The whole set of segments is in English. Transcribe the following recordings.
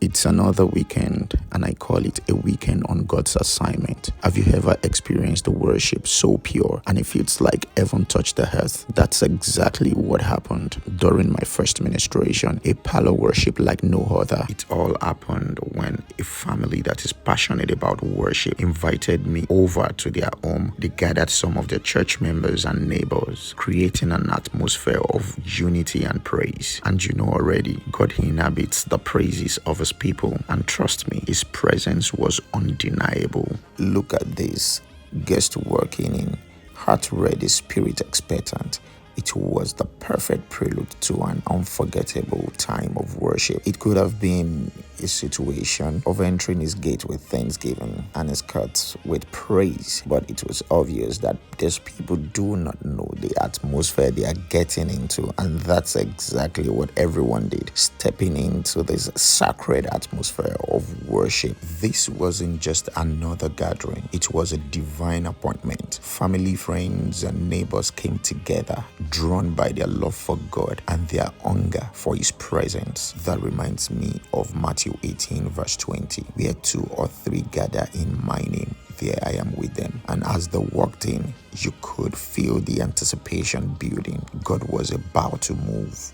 It's another weekend, and I call it a weekend on God's assignment. Have you ever experienced the worship so pure and it feels like heaven touched the earth? That's exactly what happened during my first ministration, a parlor worship like no other. It all happened when a family that is passionate about worship invited me over to their home. They gathered some of their church members and neighbors, creating an atmosphere of unity and praise. And you know already, God inhabits the praises of his people, and trust me, his presence was undeniable. Look at this. Guest working in, heart ready, spirit expectant. It was the perfect prelude to an unforgettable time of worship. It could have been a situation of entering his gate with thanksgiving and his courts with praise, but it was obvious that these people do not know the atmosphere they are getting into, and that's exactly what everyone did, stepping into this sacred atmosphere of worship. This wasn't just another gathering, it was a divine appointment. Family, friends, and neighbors came together, drawn by their love for God and their hunger for his presence. That reminds me of Matthew 18 verse 20, where 2 or 3 gather in my name, there I am with them. And as they walked in, you could feel the anticipation building. God was about to move.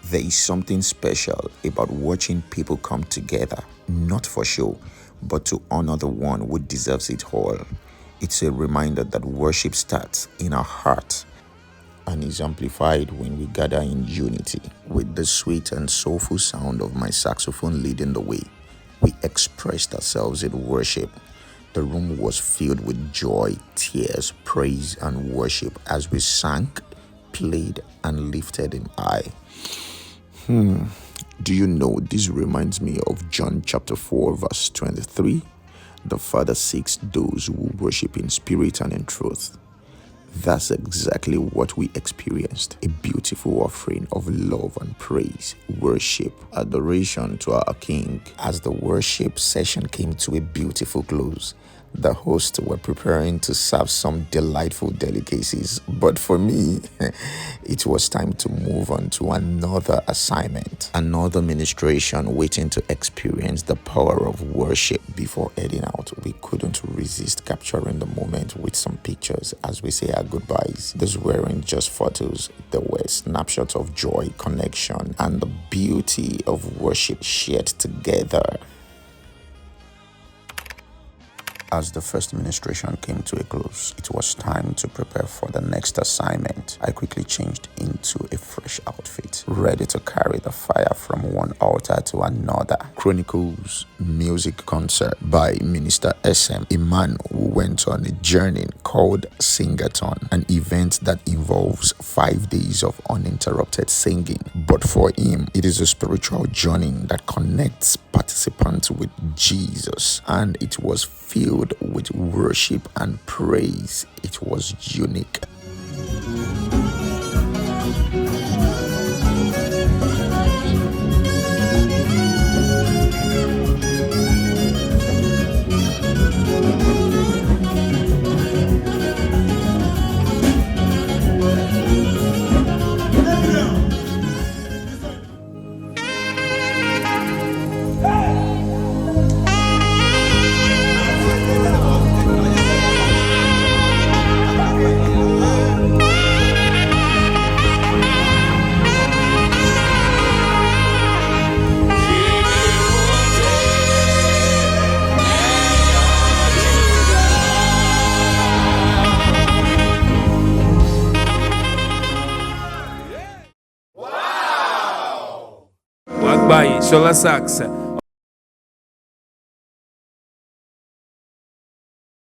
There is something special about watching people come together, not for show, but to honor the one who deserves it all. It's a reminder that worship starts in our heart and is amplified when we gather in unity. With the sweet and soulful sound of my saxophone leading the way, we expressed ourselves in worship. The room was filled with joy, tears, praise, and worship as we sang, played, and lifted him high. Do you know this reminds me of John chapter 4 verse 23? The Father seeks those who worship in spirit and in truth. That's exactly what we experienced. A beautiful offering of love and praise, worship, adoration to our King. As the worship session came to a beautiful close, the hosts were preparing to serve some delightful delicacies. But for me, it was time to move on to another assignment, another ministration, waiting to experience the power of worship. Before heading out, we couldn't resist capturing the moment with some pictures as we say our goodbyes. These weren't just photos, they were snapshots of joy, connection, and the beauty of worship shared together. As the first ministration came to a close, it was time to prepare for the next assignment. I quickly changed into a fresh outfit, ready to carry the fire from one altar to another. Chronicles music concert by Minister SM, a man who went on a journey called Singathon, an event that involves 5 days of uninterrupted singing. But for him, it is a spiritual journey that connects participants with Jesus, and it was filled with worship and praise. It was unique. Wagbayi, Shola Sax.